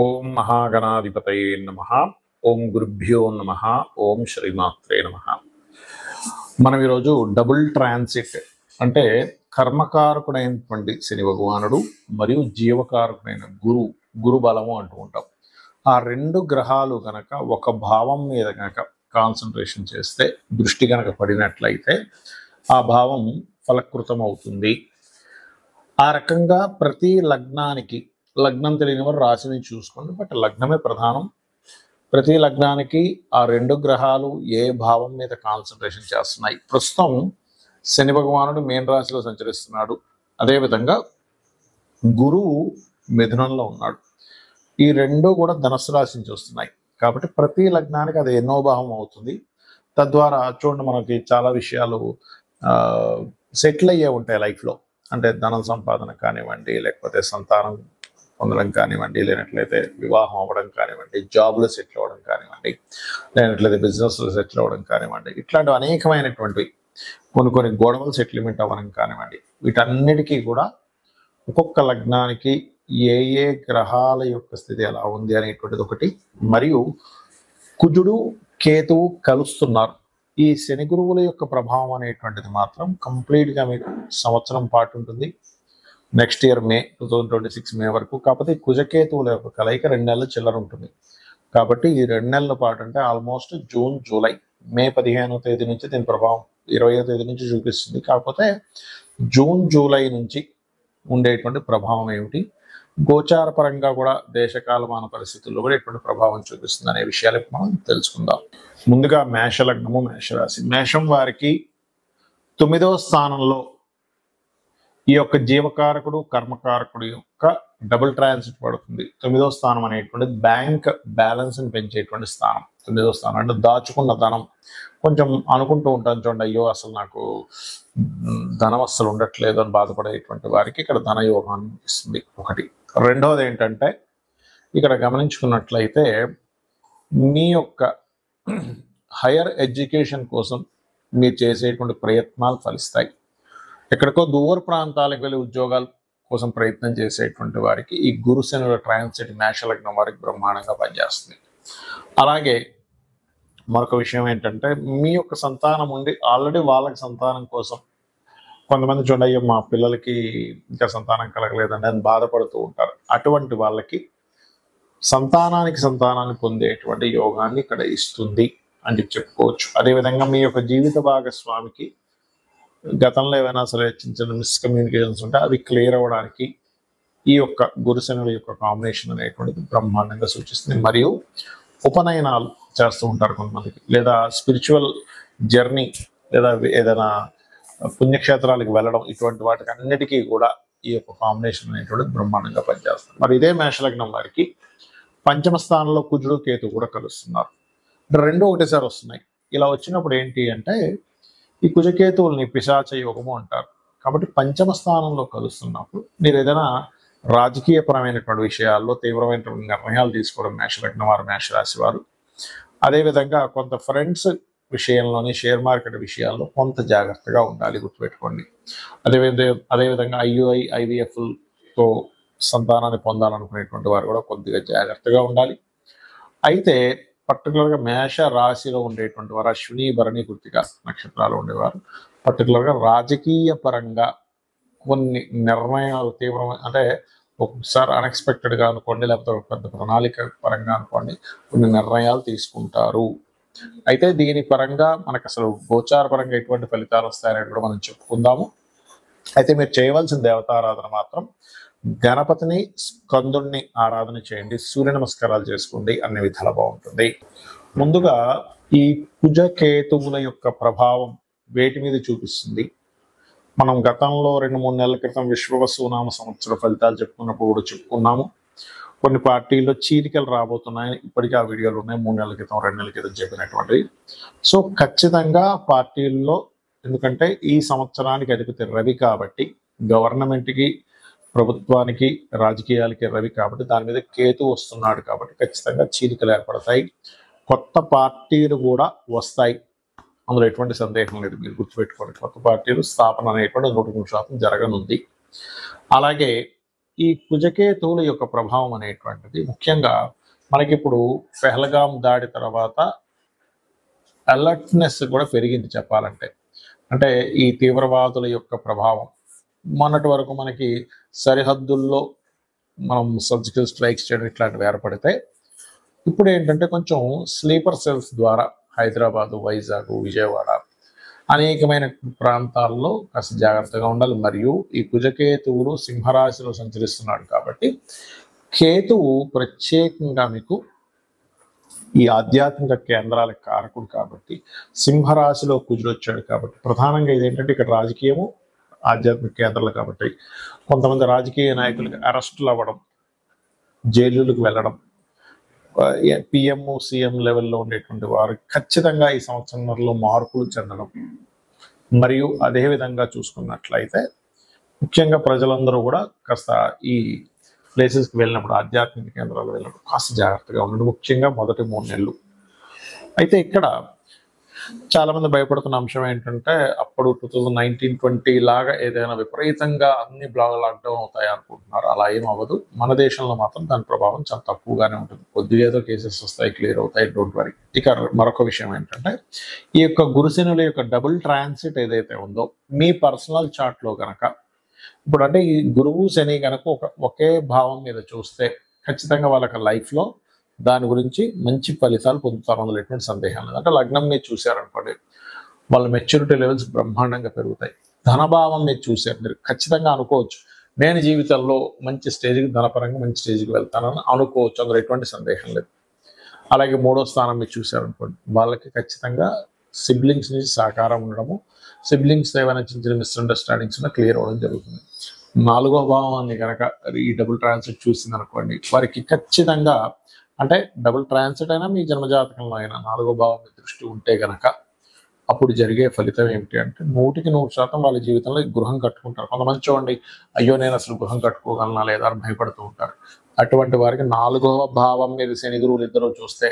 ఓం మహాగణాధిపతయే నమః. ఓం గురుభ్యో నమః. ఓం శ్రీమాత్రే నమః. మనం ఈరోజు డబుల్ ట్రాన్సిట్ అంటే కర్మకారకుడైనటువంటి శని భగవానుడు మరియు జీవకారకుడైన గురు బలము అంటూ ఉంటాం. ఆ రెండు గ్రహాలు గనక ఒక భావం మీద గనక కాన్సన్ట్రేషన్ చేస్తే, దృష్టి గనక పడినట్లయితే ఆ భావం ఫలకృతం అవుతుంది. ఆ రకంగా ప్రతి లగ్నానికి, లగ్నం తెలియని వారు రాశిని చూసుకోండి, బట్ లగ్నమే ప్రధానం. ప్రతి లగ్నానికి ఆ రెండు గ్రహాలు ఏ భావం మీద కాన్సన్ట్రేషన్ చేస్తున్నాయి. ప్రస్తుతం శని భగవానుడు మీన రాశిలో సంచరిస్తున్నాడు, అదేవిధంగా గురువు మిథునంలో ఉన్నాడు. ఈ రెండు కూడా ధనుస్సు రాశి నుంచి వస్తున్నాయి కాబట్టి ప్రతి లగ్నానికి అది ఎన్నో భావం అవుతుంది. తద్వారా చూడండి, మనకి చాలా విషయాలు సెటిల్ అయ్యే ఉంటాయి లైఫ్లో. అంటే ధనం సంపాదన కానివ్వండి, లేకపోతే సంతానం పొందడం కానివ్వండి, లేనట్లయితే వివాహం అవ్వడం కానివ్వండి, జాబ్లో సెటిల్ అవ్వడం కానివ్వండి, లేనట్లయితే బిజినెస్లో సెటిల్ అవ్వడం కానివ్వండి, ఇట్లాంటి అనేకమైనటువంటివి, కొన్ని గొడవలు సెటిల్మెంట్ అవ్వడం కానివ్వండి, వీటన్నిటికీ కూడా ఒక్కొక్క లగ్నానికి ఏ ఏ గ్రహాల యొక్క స్థితి ఎలా ఉంది అనేటువంటిది ఒకటి. మరియు కుజుడు కేతువు కలుస్తున్నారు. ఈ శని గురువుల యొక్క ప్రభావం అనేటువంటిది మాత్రం కంప్లీట్గా మీకు సంవత్సరం పాటు ఉంటుంది. నెక్స్ట్ ఇయర్ మే 2026 మే వరకు. కాకపోతే కుజకేతువుల యొక్క కలయిక 2 నెలల చిల్లర ఉంటుంది. కాబట్టి ఈ 2 నెలల పాటు అంటే ఆల్మోస్ట్ జూన్, జూలై, మే 15వ తేదీ నుంచి దీని ప్రభావం 20వ తేదీ నుంచి చూపిస్తుంది. కాకపోతే జూన్, జూలై నుంచి ఉండేటువంటి ప్రభావం ఏమిటి, గోచార పరంగా కూడా దేశకాలమాన పరిస్థితుల్లో కూడా ఎటువంటి ప్రభావం చూపిస్తుంది అనే విషయాలు మనం తెలుసుకుందాం. ముందుగా మేష లగ్నము, మేషరాశి. మేషం వారికి 9వ స్థానంలో ఈ యొక్క జీవకారకుడు కర్మకారకుడు యొక్క డబుల్ ట్రాన్సిట్ పడుతుంది. 9వ స్థానం అనేటువంటిది బ్యాంక్ బ్యాలెన్స్ని పెంచేటువంటి స్థానం. 9వ స్థానం అంటే దాచుకున్న ధనం. కొంచెం అనుకుంటూ ఉంటాను చూడండి, అయ్యో అసలు నాకు ధనం అస్సలు ఉండట్లేదు అని బాధపడేటువంటి వారికి ఇక్కడ ధనయోగాన్ని ఇస్తుంది. ఒకటి. రెండవది ఏంటంటే, ఇక్కడ గమనించుకున్నట్లయితే మీ యొక్క హైయర్ ఎడ్యుకేషన్ కోసం మీరు చేసేటువంటి ప్రయత్నాలు ఫలిస్తాయి. ఎక్కడికో దూర ప్రాంతాలకు వెళ్ళి ఉద్యోగాల కోసం ప్రయత్నం చేసేటువంటి వారికి ఈ గురు శనుల ట్రాన్సిట్ మేషలగ్నం వారికి బ్రహ్మాండంగా పనిచేస్తుంది. అలాగే మరొక విషయం ఏంటంటే, మీ యొక్క సంతానం ఉండి ఆల్రెడీ వాళ్ళకి సంతానం కోసం కొంతమంది చూడండి, అయ్యో మా పిల్లలకి ఇంకా సంతానం కలగలేదండి అని బాధపడుతూ ఉంటారు. అటువంటి వాళ్ళకి సంతానాన్ని పొందేటువంటి యోగాన్ని ఇక్కడ ఇస్తుంది అని చెప్పుకోవచ్చు. అదేవిధంగా మీ యొక్క జీవిత భాగస్వామికి గతంలో ఏవైనా సరే చిన్న చిన్న మిస్కమ్యూనికేషన్స్ ఉంటే అవి క్లియర్ అవ్వడానికి ఈ యొక్క గురుశనుల యొక్క కాంబినేషన్ అనేటువంటిది బ్రహ్మాండంగా సూచిస్తుంది. మరియు ఉపనయనాలు చేస్తూ ఉంటారు కొంతమందికి, లేదా స్పిరిచువల్ జర్నీ, లేదా ఏదైనా పుణ్యక్షేత్రాలకు వెళ్ళడం, ఇటువంటి వాటికి అన్నిటికీ కూడా ఈ యొక్క కాంబినేషన్ అనేటువంటిది బ్రహ్మాండంగా పనిచేస్తుంది. మరి ఇదే మేషలగ్నం వారికి పంచమ స్థానంలో కుజుడు కేతు కూడా కలుస్తున్నారు. రెండు ఒకటేసారి వస్తున్నాయి. ఇలా వచ్చినప్పుడు ఏంటి అంటే, ఈ కుజకేతువుల్ని పిశాచ యోగము అంటారు. కాబట్టి పంచమ స్థానంలో కలుస్తున్నప్పుడు మీరు ఏదైనా రాజకీయపరమైనటువంటి విషయాల్లో తీవ్రమైనటువంటి నిర్ణయాలు తీసుకోవడం మేషలగ్నం వారు, మేషరాశి వారు. అదేవిధంగా కొంత ఫ్రెండ్స్ విషయంలోని, షేర్ మార్కెట్ విషయాల్లో కొంత జాగ్రత్తగా ఉండాలి, గుర్తుపెట్టుకోండి. అదేవిధంగా ఐయుఐ, ఐవీఎఫ్తో సంతానాన్ని పొందాలనుకునేటువంటి వారు కూడా కొద్దిగా జాగ్రత్తగా ఉండాలి. అయితే పర్టికులర్గా మేష రాశిలో ఉండేటువంటి వారు, అశ్విని, భరణి, కృత్తిక నక్షత్రాలు ఉండేవారు పర్టికులర్గా రాజకీయ పరంగా కొన్ని నిర్ణయాలు తీవ్రమైన, అంటే ఒక్కొక్కసారి అన్ఎక్స్పెక్టెడ్గా అనుకోండి, లేకపోతే ఒక పెద్ద ప్రణాళిక పరంగా అనుకోండి, కొన్ని నిర్ణయాలు తీసుకుంటారు. అయితే దీని పరంగా మనకు అసలు గోచార పరంగా ఎటువంటి ఫలితాలు వస్తాయనేది కూడా మనం చెప్పుకుందాము. అయితే మీరు చేయవలసిన దేవతారాధన మాత్రం గణపతిని, స్కందుణ్ణి ఆరాధన చేయండి, సూర్య నమస్కారాలు చేసుకోండి, అన్ని విధాలు బాగుంటుంది. ముందుగా ఈ కుజకేతువుల యొక్క ప్రభావం వేటి మీద చూపిస్తుంది, మనం గతంలో 2-3 నెలల క్రితం విశ్వవసునామ సంవత్సర ఫలితాలు చెప్పుకున్నప్పుడు కూడా చెప్పుకున్నాము. కొన్ని పార్టీల్లో చీలికలు రాబోతున్నాయని ఇప్పటికీ ఆ వీడియోలు ఉన్నాయి, 3 నెలల క్రితం 2 నెలల క్రితం చెప్పినటువంటివి. సో ఖచ్చితంగా పార్టీల్లో, ఎందుకంటే ఈ సంవత్సరానికి అధిపతి రవి కాబట్టి, గవర్నమెంట్కి, ప్రభుత్వానికి, రాజకీయాలకి రవి కాబట్టి, దాని మీద కేతు వస్తున్నాడు కాబట్టి ఖచ్చితంగా చీలికలు ఏర్పడతాయి. కొత్త పార్టీలు కూడా వస్తాయి, అందులో ఎటువంటి సందేహం లేదు. మీరు గుర్తుపెట్టుకోండి, కొత్త పార్టీలు స్థాపన అనేటువంటి 100% జరగనుంది. అలాగే ఈ కుజకేతువుల యొక్క ప్రభావం అనేటువంటిది ముఖ్యంగా మనకిప్పుడు పెహల్గాం దాడి తర్వాత అలర్ట్నెస్ కూడా పెరిగింది చెప్పాలంటే. అంటే ఈ తీవ్రవాదుల యొక్క ప్రభావం మొన్నటి వరకు మనకి సరిహద్దుల్లో మనం సర్జికల్ స్ట్రైక్స్ చేయడం ఇట్లాంటివి ఏర్పడితే ఇప్పుడు ఏంటంటే కొంచెం స్లీపర్ సెల్స్ ద్వారా హైదరాబాదు, వైజాగ్, విజయవాడ అనేకమైన ప్రాంతాల్లో కాస్త జాగ్రత్తగా ఉండాలి. మరియు ఈ కుజకేతువులు సింహరాశిలో సంచరిస్తున్నాడు కాబట్టి కేతువు ప్రత్యేకంగా మీకు ఈ ఆధ్యాత్మిక కేంద్రాలకు కారకుడు కాబట్టి సింహరాశిలో కుజుడు వచ్చాడు కాబట్టి ప్రధానంగా ఇదేంటంటే ఇక్కడ రాజకీయము ఆధ్యాత్మిక కేంద్రాలు కాబట్టి కొంతమంది రాజకీయ నాయకులకి అరెస్టులు అవ్వడం, జైలులకు వెళ్ళడం, పిఎం సీఎం లెవెల్లో ఉండేటువంటి వారు ఖచ్చితంగా ఈ సంవత్సరంలో మార్పులు చెందడం, మరియు అదేవిధంగా చూసుకున్నట్లయితే ముఖ్యంగా ప్రజలందరూ కూడా కాస్త ఈ ప్లేసెస్కి వెళ్ళినప్పుడు ఆధ్యాత్మిక కేంద్రాలు వెళ్ళినప్పుడు కాస్త జాగ్రత్తగా ఉండడం, ముఖ్యంగా మొదటి 3 నెలలు. అయితే ఇక్కడ చాలామంది భయపడుతున్న అంశం ఏంటంటే అప్పుడు 2019-20 లాగా ఏదైనా విపరీతంగా అన్ని లాక్డౌన్ అవుతాయి అనుకుంటున్నారు. అలా ఏం అవ్వదు. మన దేశంలో మాత్రం దాని ప్రభావం చాలా తక్కువగానే ఉంటుంది. కొద్దిగా ఏదో కేసెస్ వస్తాయి, క్లియర్ అవుతాయి, డోంట్ వరీ. ఇక మరొక విషయం ఏంటంటే ఈ యొక్క గురుశనుల యొక్క డబుల్ ట్రాన్సిట్ ఏదైతే ఉందో మీ పర్సనల్ చార్ట్లో కనుక ఇప్పుడు అంటే ఈ గురువు శని కనుక ఒకే భావం మీద చూస్తే ఖచ్చితంగా వాళ్ళకి లైఫ్లో దాని గురించి మంచి ఫలితాలు పొందుతారు, అందులో ఎటువంటి సందేహం లేదు. అంటే లగ్నం మీద చూశారనుకోండి వాళ్ళ మెచ్యూరిటీ లెవెల్స్ బ్రహ్మాండంగా పెరుగుతాయి. ధనభావం మీద చూశారు మీరు ఖచ్చితంగా అనుకోవచ్చు నేను జీవితంలో మంచి స్టేజ్కి ధనపరంగా మంచి స్టేజ్కి వెళ్తానని అనుకోవచ్చు, అందులో ఎటువంటి సందేహం లేదు. అలాగే 3వ స్థానం మీరు చూశారనుకోండి వాళ్ళకి ఖచ్చితంగా సిబ్లింగ్స్ నుంచి సహకారం ఉండడము, సిబ్లింగ్స్ ఏమైనా చిన్న చిన్న మిస్అండర్స్టాండింగ్స్ ఉన్నా క్లియర్ అవ్వడం జరుగుతుంది. 4వ భావాన్ని కనుక ఈ డబుల్ ట్రాన్సిట్ చూసింది అనుకోండి వారికి ఖచ్చితంగా అంటే డబుల్ ట్రాన్సిట్ అయినా మీ జన్మజాతకంలో అయినా 4వ భావం మీద దృష్టి ఉంటే కనుక అప్పుడు జరిగే ఫలితం ఏమిటి అంటే 100% వాళ్ళ జీవితంలో గృహం కట్టుకుంటారు. కొంతమంది చూడండి అయ్యో నేను అసలు గృహం కట్టుకోగలనా లేదా అని భయపడుతూ ఉంటారు. అటువంటి వారికి 4వ భావం మీద శని గురువులు ఇద్దరు చూస్తే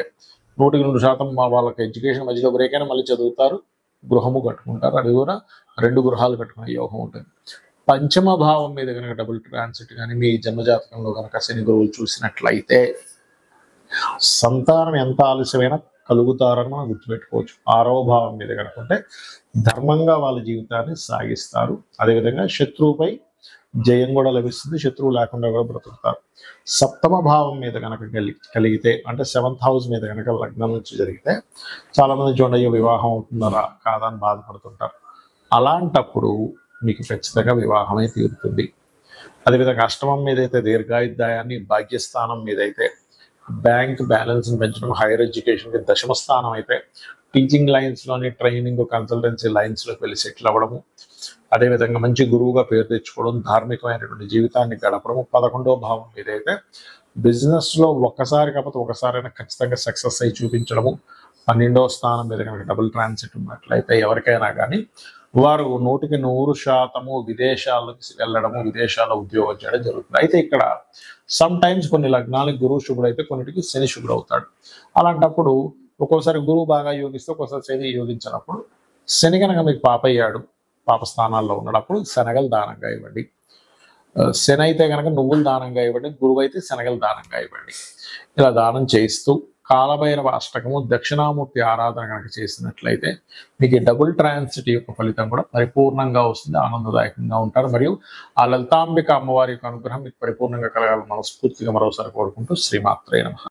100% వాళ్ళకి ఎడ్యుకేషన్ మధ్యలో బ్రేక్ అయినా మళ్ళీ చదువుతారు, గృహము కట్టుకుంటారు. అది కూడా 2 గృహాలు కట్టుకునే యోగం ఉంటుంది. 5వ భావం మీద కనుక డబుల్ ట్రాన్సిట్ కానీ మీ జన్మజాతకంలో కనుక శని గురువులు చూసినట్లయితే సంతానం ఎంత ఆలస్యమైనా కలుగుతారని మనం గుర్తుపెట్టుకోవచ్చు. 6వ భావం మీద కనుకుంటే ధర్మంగా వాళ్ళ జీవితాన్ని సాగిస్తారు. అదేవిధంగా శత్రువుపై జయం కూడా లభిస్తుంది, శత్రువు లేకుండా కూడా బ్రతుకుతారు. 7వ భావం మీద కనుక కలిగితే అంటే 7th హౌస్ మీద కనుక లగ్నం నుంచి జరిగితే చాలామంది చూడండి వివాహం అవుతుందా కాదని బాధపడుతుంటారు. అలాంటప్పుడు మీకు ఖచ్చితంగా వివాహమే తీరుతుంది. అదేవిధంగా 8వ మీద అయితే దీర్ఘాయుర్దాయాన్ని, భాగ్యస్థానం మీద అయితే బ్యాంక్ బ్యాలెన్స్ని పెంచడం, హైయర్ ఎడ్యుకేషన్కి 10వ స్థానం అయితే టీచింగ్ లైన్స్లోని ట్రైనింగ్ కన్సల్టెన్సీ లైన్స్లోకి వెళ్ళి సెటిల్ అవ్వడము, అదేవిధంగా మంచి గురువుగా పేరు తెచ్చుకోవడం, ధార్మికమైనటువంటి జీవితాన్ని గడపడము. 11వ భావం మీద అయితే బిజినెస్లో ఒక్కసారి కాకపోతే ఒకసారైనా ఖచ్చితంగా సక్సెస్ అయి చూపించడము. 12వ స్థానం మీద కనుక డబుల్ ట్రాన్సిట్ ఉన్నట్లయితే ఎవరికైనా కానీ వారు 100% విదేశాలకు వెళ్ళడము, విదేశాల్లో ఉద్యోగం చేయడం జరుగుతుంది. అయితే ఇక్కడ సమ్ టైమ్స్ కొన్ని లగ్నాలకు గురువు శుభుడు అయితే కొన్నిటికి శని శుభుడు అవుతాడు. అలాంటప్పుడు ఒక్కోసారి గురువు బాగా యోగిస్తే ఒక్కోసారి శని యోగించినప్పుడు శని కనుక మీకు పాపయ్యాడు, పాప స్థానాల్లో ఉన్నప్పుడు శనగలు దానంగా ఇవ్వండి. శని అయితే కనుక నువ్వులు దానంగా ఇవ్వండి, గురువు అయితే శనగలు దానంగా ఇవ్వండి. ఇలా దానం చేయిస్తూ కాలభైరవ అష్టకము, దక్షిణామూర్తి ఆరాధన కనుక చేసినట్లయితే మీకు ఈ డబుల్ ట్రాన్సిట్ యొక్క ఫలితం కూడా పరిపూర్ణంగా వస్తుంది, ఆనందదాయకంగా ఉంటారు. మరియు ఆ లలితాంబిక అమ్మవారి యొక్క అనుగ్రహం మీకు పరిపూర్ణంగా కలగాలని మనస్ఫూర్తిగా మరోసారి కోరుకుంటూ శ్రీమాత్రే నమః.